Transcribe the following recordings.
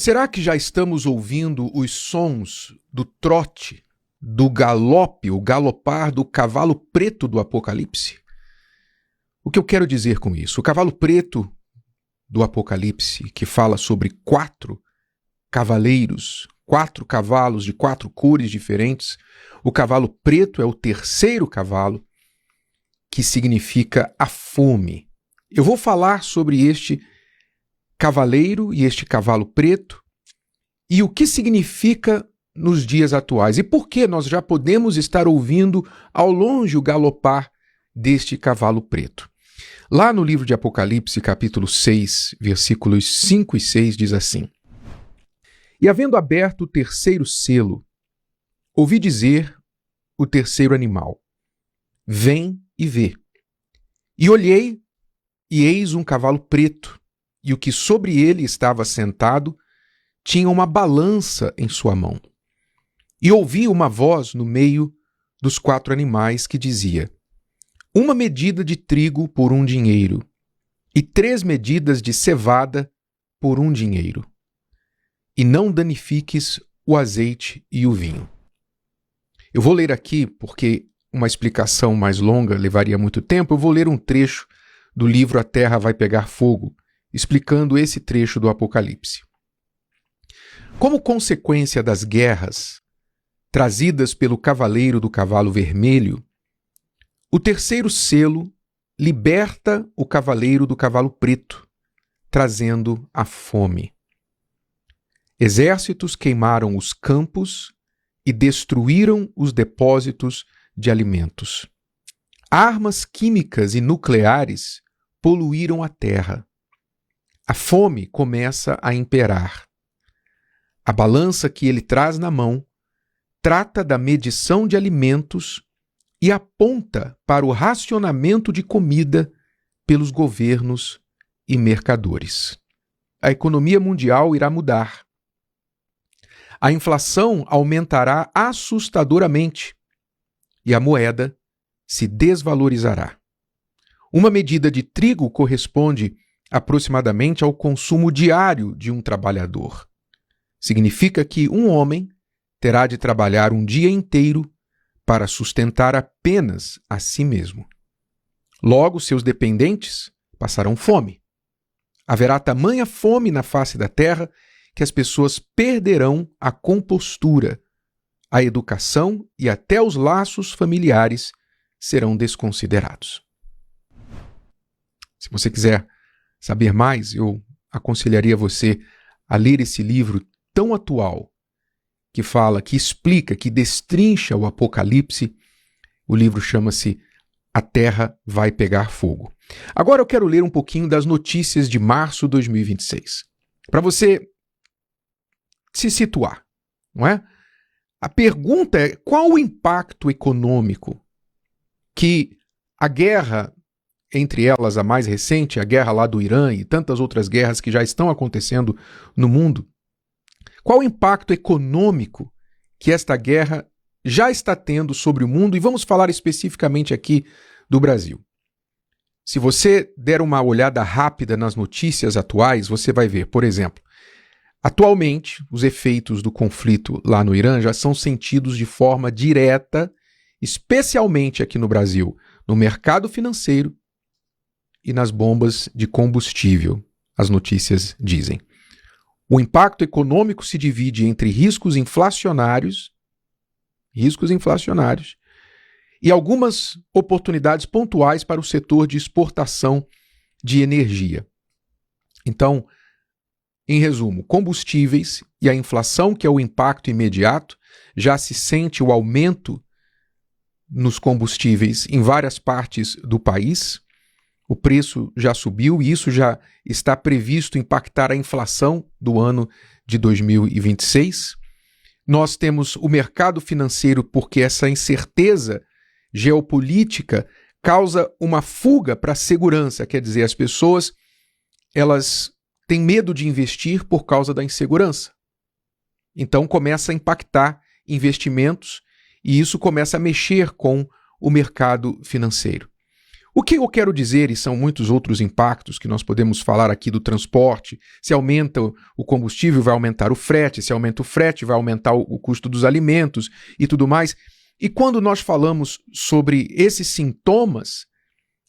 Será que já estamos ouvindo os sons do trote, do galope, o galopar do cavalo preto do Apocalipse? O que eu quero dizer com isso? O cavalo preto do Apocalipse, que fala sobre 4 cavaleiros, 4 cavalos de 4 cores diferentes. O cavalo preto é o terceiro cavalo, que significa a fome. Eu vou falar sobre este cavaleiro e este cavalo preto e o que significa nos dias atuais e por que nós já podemos estar ouvindo ao longe o galopar deste cavalo preto. Lá no livro de Apocalipse, capítulo 6, versículos 5 e 6, diz assim: E havendo aberto o terceiro selo, ouvi dizer o terceiro animal: Vem e vê. E olhei, e eis um cavalo preto, e o que sobre ele estava sentado tinha uma balança em sua mão. E ouvi uma voz no meio dos 4 animais que dizia: Uma medida de trigo por 1 dinheiro, e 3 medidas de cevada por 1 dinheiro. E não danifiques o azeite e o vinho. Eu vou ler aqui, porque uma explicação mais longa levaria muito tempo, eu vou ler um trecho do livro A Terra Vai Pegar Fogo, explicando esse trecho do Apocalipse. Como consequência das guerras trazidas pelo cavaleiro do cavalo vermelho, o terceiro selo liberta o cavaleiro do cavalo preto, trazendo a fome. Exércitos queimaram os campos e destruíram os depósitos de alimentos. Armas químicas e nucleares poluíram a terra. A fome começa a imperar. A balança que ele traz na mão trata da medição de alimentos e aponta para o racionamento de comida pelos governos e mercadores. A economia mundial irá mudar. A inflação aumentará assustadoramente e a moeda se desvalorizará. Uma medida de trigo corresponde aproximadamente ao consumo diário de um trabalhador. Significa que um homem terá de trabalhar um dia inteiro para sustentar apenas a si mesmo. Logo, seus dependentes passarão fome. Haverá tamanha fome na face da terra que as pessoas perderão a compostura, a educação e até os laços familiares serão desconsiderados. Se você quiser saber mais, eu aconselharia você a ler esse livro tão atual, que fala, que explica, que destrincha o Apocalipse. O livro chama-se A Terra Vai Pegar Fogo. Agora eu quero ler um pouquinho das notícias de março de 2026, para você se situar, não é? A pergunta é: qual o impacto econômico que a guerra, entre elas a mais recente, a guerra lá do Irã e tantas outras guerras que já estão acontecendo no mundo, qual o impacto econômico que esta guerra já está tendo sobre o mundo? E vamos falar especificamente aqui do Brasil. Se você der uma olhada rápida nas notícias atuais, você vai ver, por exemplo, atualmente os efeitos do conflito lá no Irã já são sentidos de forma direta, especialmente aqui no Brasil, no mercado financeiro e nas bombas de combustível, as notícias dizem. O impacto econômico se divide entre riscos inflacionários e algumas oportunidades pontuais para o setor de exportação de energia. Então, em resumo, combustíveis e a inflação, que é o impacto imediato, já se sente o aumento nos combustíveis em várias partes do país. O preço já subiu e isso já está previsto impactar a inflação do ano de 2026. Nós temos o mercado financeiro porque essa incerteza geopolítica causa uma fuga para a segurança, quer dizer, as pessoas elas têm medo de investir por causa da insegurança. Então começa a impactar investimentos e isso começa a mexer com o mercado financeiro. O que eu quero dizer, e são muitos outros impactos que nós podemos falar aqui do transporte, se aumenta o combustível, vai aumentar o frete, se aumenta o frete, vai aumentar o custo dos alimentos e tudo mais. E quando nós falamos sobre esses sintomas,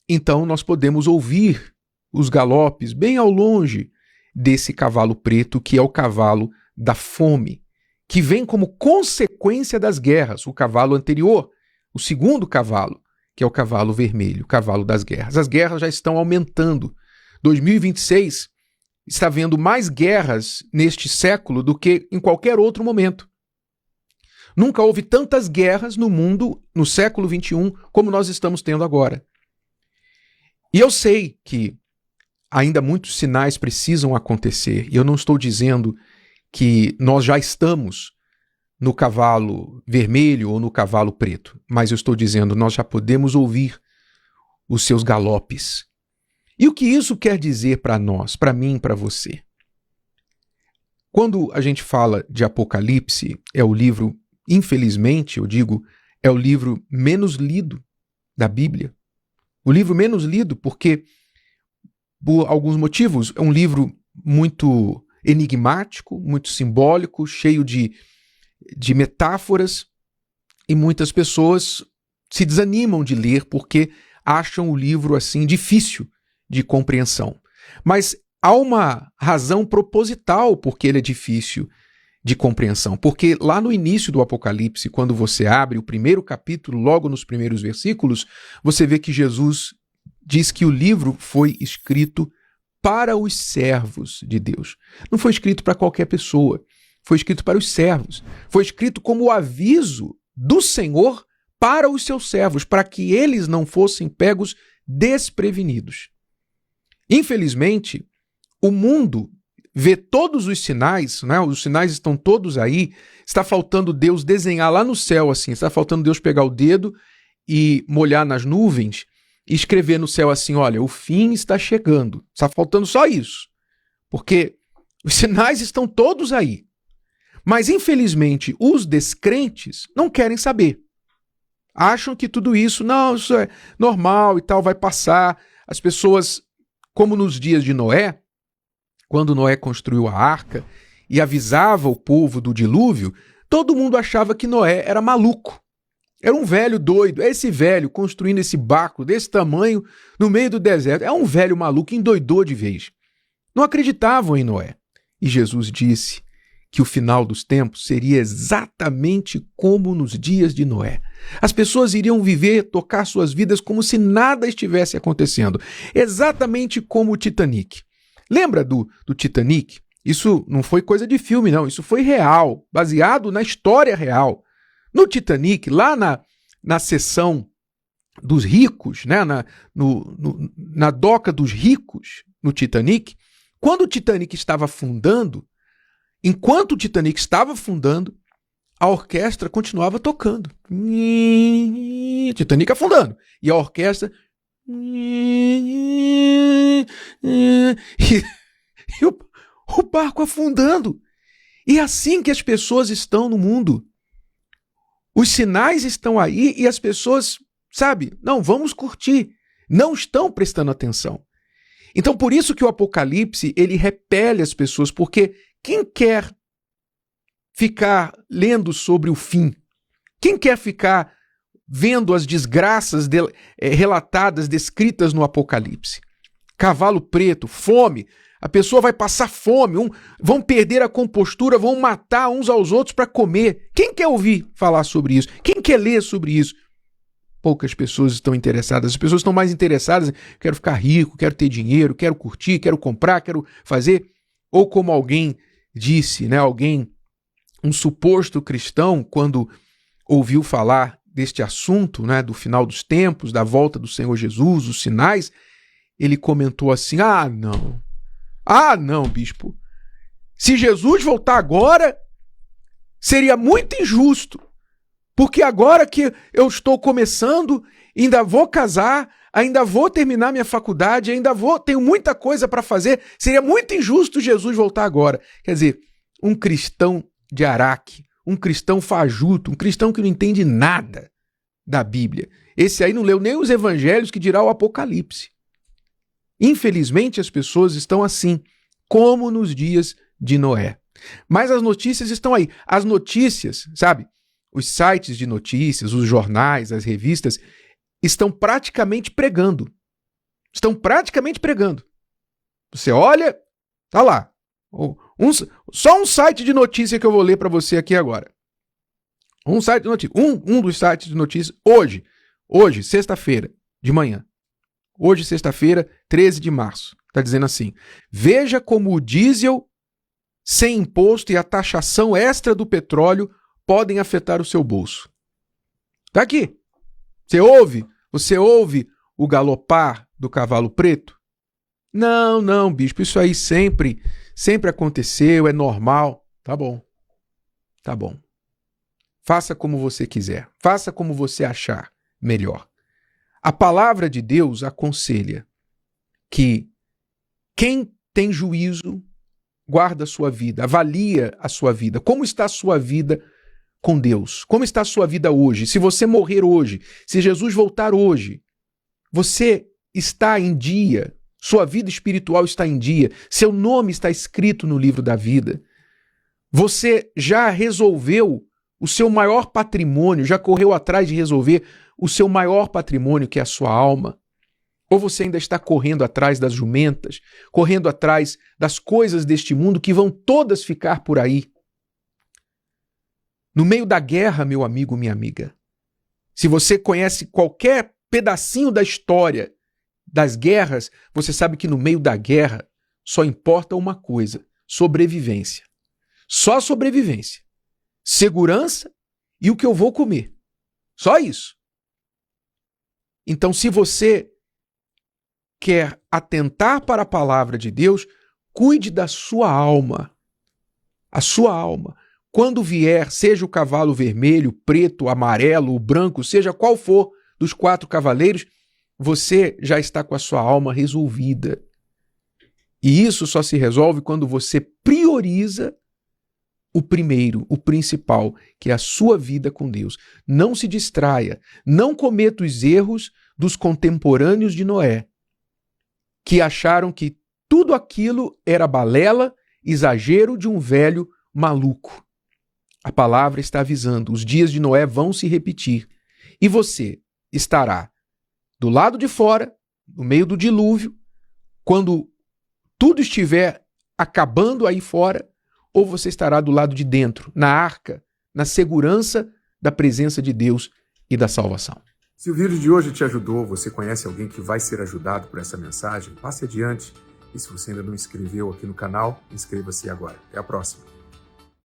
então nós podemos ouvir os galopes bem ao longe desse cavalo preto, que é o cavalo da fome, que vem como consequência das guerras, o cavalo anterior, o segundo cavalo, que é o cavalo vermelho, o cavalo das guerras. As guerras já estão aumentando. 2026 está havendo mais guerras neste século do que em qualquer outro momento. Nunca houve tantas guerras no mundo no século XXI como nós estamos tendo agora. E eu sei que ainda muitos sinais precisam acontecer, e eu não estou dizendo que nós já estamos no cavalo vermelho ou no cavalo preto, mas eu estou dizendo, nós já podemos ouvir os seus galopes. E o que isso quer dizer para nós, para mim, para você? Quando a gente fala de Apocalipse, é o livro, infelizmente, eu digo, é o livro menos lido da Bíblia. O livro menos lido porque, por alguns motivos, é um livro muito enigmático, muito simbólico, cheio de metáforas, e muitas pessoas se desanimam de ler porque acham o livro assim difícil de compreensão. Mas há uma razão proposital porque ele é difícil de compreensão, porque lá no início do Apocalipse, quando você abre o primeiro capítulo, logo nos primeiros versículos, você vê que Jesus diz que o livro foi escrito para os servos de Deus. Não foi escrito para qualquer pessoa. Foi escrito para os servos. Foi escrito como aviso do Senhor para os seus servos, para que eles não fossem pegos desprevenidos. Infelizmente, o mundo vê todos os sinais, né? Os sinais estão todos aí, está faltando Deus desenhar lá no céu, assim, está faltando Deus pegar o dedo e molhar nas nuvens e escrever no céu assim, olha, o fim está chegando. Está faltando só isso, porque os sinais estão todos aí. Mas, infelizmente, os descrentes não querem saber. Acham que tudo isso, não, isso é normal e tal, vai passar. As pessoas, como nos dias de Noé, quando Noé construiu a arca e avisava o povo do dilúvio, todo mundo achava que Noé era maluco. Era um velho doido. Esse velho construindo esse barco desse tamanho no meio do deserto. É um velho maluco, endoidou de vez. Não acreditavam em Noé. E Jesus disse que o final dos tempos seria exatamente como nos dias de Noé. As pessoas iriam viver, tocar suas vidas como se nada estivesse acontecendo. Exatamente como o Titanic. Lembra do Titanic? Isso não foi coisa de filme, não. Isso foi real, baseado na história real. No Titanic, lá na seção dos ricos, né? na doca dos ricos, no Titanic, quando o Titanic estava afundando, enquanto o Titanic estava afundando, a orquestra continuava tocando. Titanic afundando. E a orquestra... E o barco afundando. E é assim que as pessoas estão no mundo. Os sinais estão aí e as pessoas, sabe, não, vamos curtir. Não estão prestando atenção. Então, por isso que o Apocalipse, ele repele as pessoas, porque quem quer ficar lendo sobre o fim? Quem quer ficar vendo as desgraças relatadas, descritas no Apocalipse? Cavalo preto, fome, a pessoa vai passar fome, vão perder a compostura, vão matar uns aos outros para comer. Quem quer ouvir falar sobre isso? Quem quer ler sobre isso? Poucas pessoas estão interessadas. As pessoas estão mais interessadas em quero ficar rico, quero ter dinheiro, quero curtir, quero comprar, quero fazer. Ou como alguém disse, né, um suposto cristão, quando ouviu falar deste assunto, né, do final dos tempos, da volta do Senhor Jesus, os sinais, ele comentou assim, ah, não, bispo, se Jesus voltar agora, seria muito injusto, porque agora que eu estou começando, ainda vou casar, ainda vou terminar minha faculdade, tenho muita coisa para fazer, seria muito injusto Jesus voltar agora. Quer dizer, um cristão de Araque, um cristão fajuto, um cristão que não entende nada da Bíblia, Esse aí não leu nem os evangelhos, que dirá o Apocalipse. Infelizmente, as pessoas estão assim, como nos dias de Noé. Mas as notícias estão aí. As notícias, sabe? Os sites de notícias, os jornais, as revistas, estão praticamente pregando. Estão praticamente pregando. Você olha, tá lá. Só um site de notícia que eu vou ler para você aqui agora. Um site de notícia. Um dos sites de notícias hoje, sexta-feira, de manhã. Hoje, sexta-feira, 13 de março. Está dizendo assim: veja como o diesel sem imposto e a taxação extra do petróleo podem afetar o seu bolso. Tá aqui. Você ouve o galopar do cavalo preto? Não, bispo, isso aí sempre aconteceu, é normal. Tá bom. Faça como você quiser. Faça como você achar melhor. A palavra de Deus aconselha que quem tem juízo guarda a sua vida, avalia a sua vida. Como está a sua vida com Deus? Como está a sua vida hoje? Se você morrer hoje, se Jesus voltar hoje, você está em dia, sua vida espiritual está em dia, seu nome está escrito no livro da vida. Você já resolveu o seu maior patrimônio, já correu atrás de resolver o seu maior patrimônio, que é a sua alma? Ou você ainda está correndo atrás das jumentas, correndo atrás das coisas deste mundo que vão todas ficar por aí? No meio da guerra, meu amigo, minha amiga, se você conhece qualquer pedacinho da história das guerras, você sabe que no meio da guerra só importa uma coisa: sobrevivência. Só sobrevivência. Segurança e o que eu vou comer. Só isso. Então, se você quer atentar para a palavra de Deus, cuide da sua alma. A sua alma. Quando vier, seja o cavalo vermelho, preto, amarelo, o branco, seja qual for dos 4 cavaleiros, você já está com a sua alma resolvida. E isso só se resolve quando você prioriza o primeiro, o principal, que é a sua vida com Deus. Não se distraia, não cometa os erros dos contemporâneos de Noé, que acharam que tudo aquilo era balela, exagero de um velho maluco. A palavra está avisando, os dias de Noé vão se repetir. E você estará do lado de fora, no meio do dilúvio, quando tudo estiver acabando aí fora, ou você estará do lado de dentro, na arca, na segurança da presença de Deus e da salvação. Se o vídeo de hoje te ajudou, você conhece alguém que vai ser ajudado por essa mensagem, passe adiante. E se você ainda não inscreveu aqui no canal, inscreva-se agora. Até a próxima.